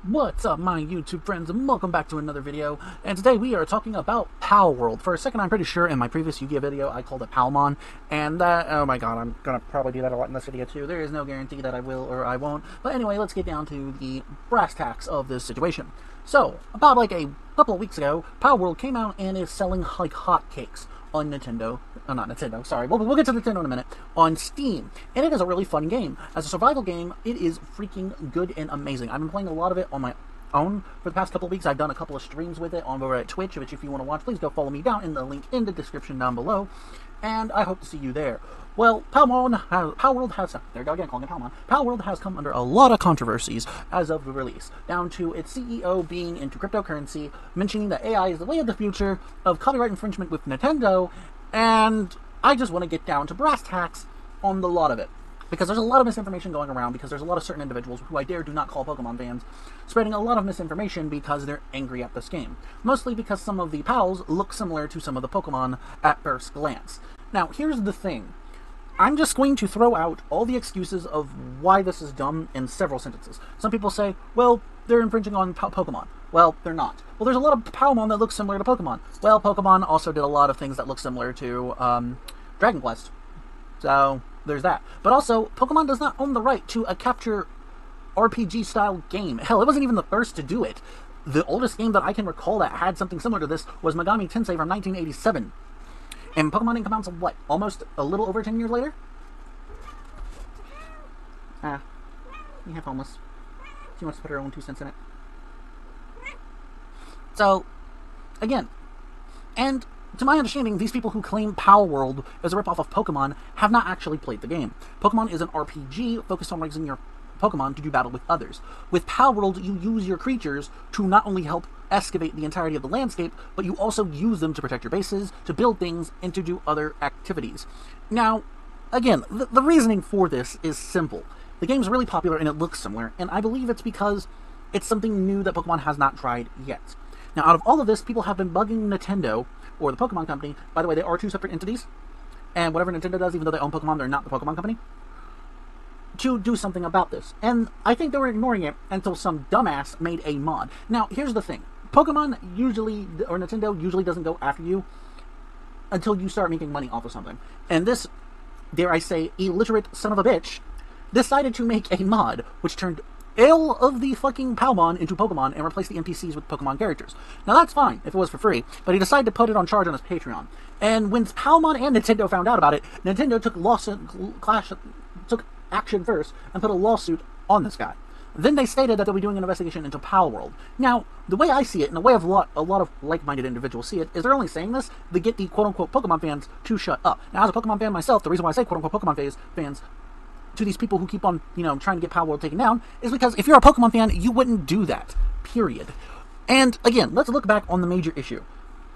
What's up, my YouTube friends, and welcome back to another video. And today we are talking about Palworld. For a second, I'm pretty sure in my previous Yu-Gi-Oh video I called it Palmon, and that, oh my god, I'm gonna probably do that a lot in this video too. There is no guarantee that I will or I won't. But anyway, let's get down to the brass tacks of this situation. So, about like a couple of weeks ago, Palworld came out and is selling like hotcakes on Nintendo, not Nintendo, sorry, we'll get to Nintendo in a minute, on Steam. And it is a really fun game. As a survival game, it is freaking good and amazing. I've been playing a lot of it on my own for the past couple of weeks. I've done a couple of streams with it on over at Twitch, which if you want to watch, please go follow me down in the link in the description down below. And I hope to see you there. Well, Palworld has, there we go again, calling it Palmon. Palworld has come under a lot of controversies as of the release, down to its CEO being into cryptocurrency, mentioning that AI is the way of the future, of copyright infringement with Nintendo, and I just want to get down to brass tacks on the lot of it. Because there's a lot of misinformation going around, because there's a lot of certain individuals who I dare do not call Pokemon fans, spreading a lot of misinformation because they're angry at this game. Mostly because some of the pals look similar to some of the Pokemon at first glance. Now, here's the thing. I'm just going to throw out all the excuses of why this is dumb in several sentences. Some people say, well, they're infringing on Pokemon. Well, they're not. Well, there's a lot of Palmon that looks similar to Pokemon. Well, Pokemon also did a lot of things that look similar to Dragon Quest. So there's that. But also, Pokemon does not own the right to a capture RPG-style game. Hell, it wasn't even the first to do it. The oldest game that I can recall that had something similar to this was Megami Tensei from 1987. And Pokemon didn't come out until, what, almost a little over 10 years later? We have homeless. She wants to put her own 2 cents in it. So, again, and to my understanding, these people who claim Palworld is a ripoff of Pokemon have not actually played the game. Pokemon is an RPG focused on raising your Pokemon to do battle with others. With Palworld, you use your creatures to not only help excavate the entirety of the landscape, but you also use them to protect your bases, to build things, and to do other activities. Now, again, the reasoning for this is simple. The game's really popular and it looks similar, and I believe it's because it's something new that Pokemon has not tried yet. Now, out of all of this, people have been bugging Nintendo, or the Pokemon Company. By the way, they are 2 separate entities, and whatever Nintendo does, even though they own Pokemon, they're not the Pokemon Company, to do something about this. And I think they were ignoring it until some dumbass made a mod. Now, here's the thing. Pokemon usually, or Nintendo usually doesn't go after you until you start making money off of something. And this, dare I say, illiterate son of a bitch decided to make a mod which turned all of the fucking Palmon into Pokemon and replaced the NPCs with Pokemon characters. Now that's fine if it was for free, but he decided to put it on charge on his Patreon. And when Palmon and Nintendo found out about it, Nintendo took action first and put a lawsuit on this guy. Then they stated that they'll be doing an investigation into Palworld. Now, the way I see it, and the way a lot of like-minded individuals see it, is they're only saying this to get the quote-unquote Pokemon fans to shut up. Now, as a Pokemon fan myself, the reason why I say quote-unquote Pokemon fans to these people who keep on, trying to get Palworld taken down, is because if you're a Pokemon fan, you wouldn't do that. Period. And, again, let's look back on the major issue.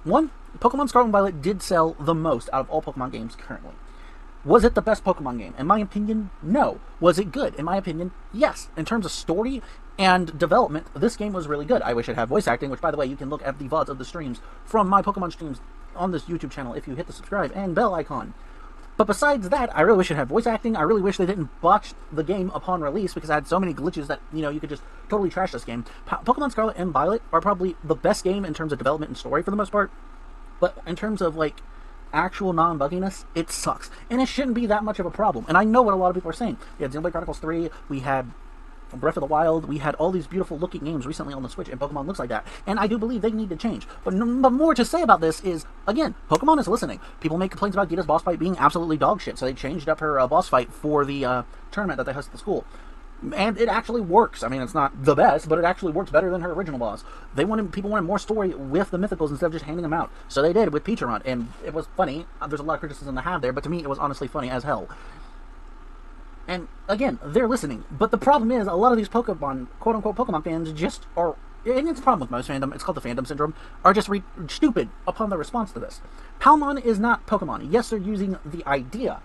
1, Pokemon Scarlet and Violet did sell the most out of all Pokemon games currently. Was it the best Pokemon game? In my opinion, no. Was it good? In my opinion, yes. In terms of story and development, this game was really good. I wish it had voice acting, which, by the way, you can look at the VODs of the streams from my Pokemon streams on this YouTube channel if you hit the subscribe and bell icon. But besides that, I really wish it had voice acting. I really wish they didn't botch the game upon release, because it had so many glitches that, you could just totally trash this game. Pokemon Scarlet and Violet are probably the best game in terms of development and story for the most part. But in terms of, actual non-bugginess, it sucks. And it shouldn't be that much of a problem. And I know what a lot of people are saying. We had Xenoblade Chronicles 3, we had Breath of the Wild, we had all these beautiful looking games recently on the Switch, and Pokemon looks like that. And I do believe they need to change. But more to say about this is, again, Pokemon is listening. People make complaints about Gita's boss fight being absolutely dog shit, so they changed up her boss fight for the tournament that they host at the school. And it actually works. I mean, it's not the best, but it actually works better than her original boss. People wanted more story with the mythicals instead of just handing them out. So they did with Peach Run, and it was funny. There's a lot of criticism to have there, but to me it was honestly funny as hell. And again, they're listening. But the problem is, a lot of these Pokemon, quote-unquote Pokemon fans just are, and it's a problem with most fandom, it's called the fandom syndrome, are just stupid upon their response to this. Palmon is not Pokemon. Yes, they're using the idea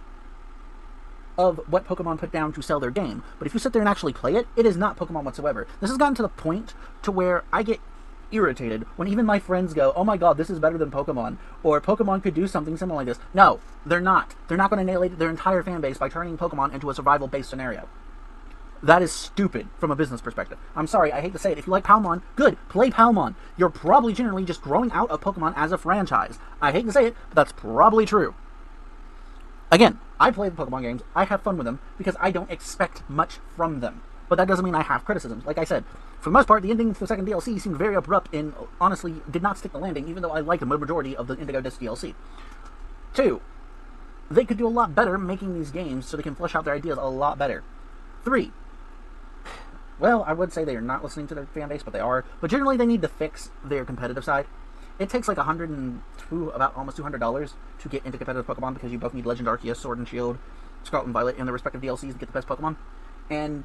of what Pokemon put down to sell their game. But if you sit there and actually play it, it is not Pokemon whatsoever. This has gotten to the point to where I get irritated when even my friends go, oh my god, this is better than Pokemon, or Pokemon could do something similar like this. No, they're not. They're not going to annihilate their entire fan base by turning Pokemon into a survival-based scenario. That is stupid from a business perspective. I'm sorry, I hate to say it. If you like Palmon, good, play Palmon. You're probably generally just growing out of Pokemon as a franchise. I hate to say it, but that's probably true. Again, I play the Pokemon games, I have fun with them, because I don't expect much from them. But that doesn't mean I have criticisms. Like I said, for the most part, the ending to the second DLC seemed very abrupt and honestly did not stick the landing, even though I liked the majority of the Indigo Disc DLC. 2. They could do a lot better making these games so they can flesh out their ideas a lot better. 3. Well, I would say they are not listening to their fan base, but they are. But generally, they need to fix their competitive side. It takes like about almost $200 to get into competitive Pokemon because you both need Legend Arceus, Sword and Shield, Scarlet and Violet, and their respective DLCs to get the best Pokemon. And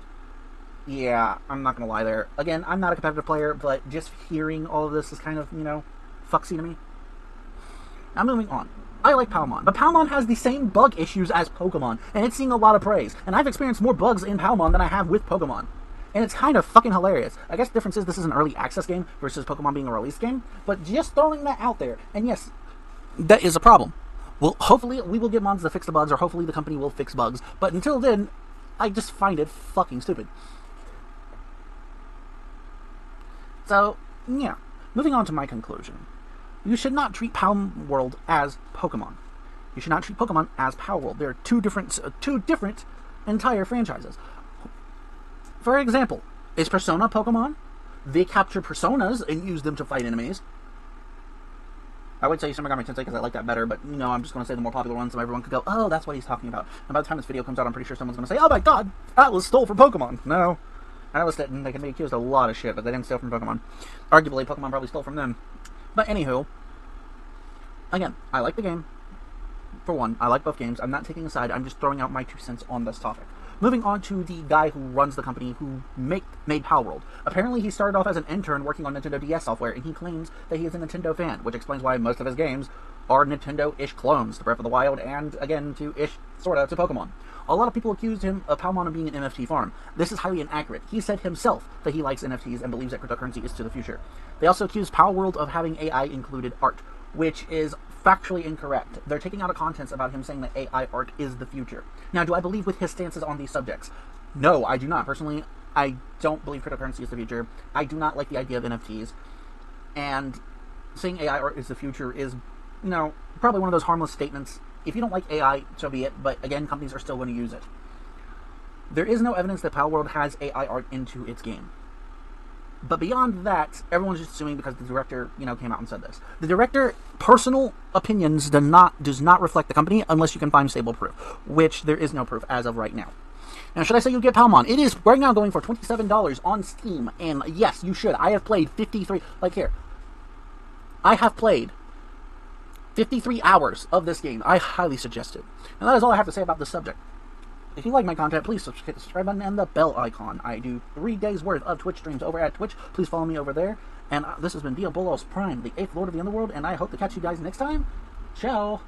yeah, I'm not gonna lie there. Again, I'm not a competitive player, but just hearing all of this is kind of, fucksy to me. Now, moving on. I like Palmon, but Palmon has the same bug issues as Pokemon, and it's seeing a lot of praise. And I've experienced more bugs in Palmon than I have with Pokemon. And it's kind of fucking hilarious. I guess the difference is this is an early access game versus Pokemon being a release game, but just throwing that out there. And yes, that is a problem. Well, hopefully we will get mods to fix the bugs, or hopefully the company will fix bugs. But until then, I just find it fucking stupid. So, yeah. Moving on to my conclusion. You should not treat Palworld as Pokemon. You should not treat Pokemon as Palworld. They're two different entire franchises. For example, is Persona Pokemon? They capture personas and use them to fight enemies. I would say Summer Megami Tensei because I like that better, but I'm just going to say the more popular ones so everyone could go, oh, that's what he's talking about. And by the time this video comes out, I'm pretty sure someone's going to say, oh my god, Atlas stole from Pokemon. No, Atlas didn't. They can be accused of a lot of shit, but they didn't steal from Pokemon. Arguably, Pokemon probably stole from them. But anywho, again, I like the game. For one, I like both games. I'm not taking a side. I'm just throwing out my 2 cents on this topic. Moving on to the guy who runs the company who made Palworld. Apparently, he started off as an intern working on Nintendo DS software, and he claims that he is a Nintendo fan, which explains why most of his games are Nintendo-ish clones to Breath of the Wild and, again, to Pokemon. A lot of people accused him of Palmon of being an NFT farm. This is highly inaccurate. He said himself that he likes NFTs and believes that cryptocurrency is to the future. They also accused Palworld of having AI-included art, which is factually incorrect. They're taking out of context about him saying that AI art is the future. Now, do I believe with his stances on these subjects? No, I do not. Personally, I don't believe cryptocurrency is the future. I do not like the idea of NFTs. And saying AI art is the future is, probably one of those harmless statements. If you don't like AI, so be it. But again, companies are still going to use it. There is no evidence that Palworld has AI art into its game. But beyond that, everyone's just assuming because the director, came out and said this. The director, personal opinions does not reflect the company unless you can find stable proof, which there is no proof as of right now. Now, should I say you get Palmon? It is right now going for $27 on Steam, and yes, you should. I have played 53, I have played 53 hours of this game. I highly suggest it. And that is all I have to say about this subject. If you like my content, please hit the subscribe button and the bell icon. I do 3 days worth of Twitch streams over at Twitch. Please follow me over there. And this has been Diabolos Prime, the 8th Lord of the Underworld, and I hope to catch you guys next time. Ciao!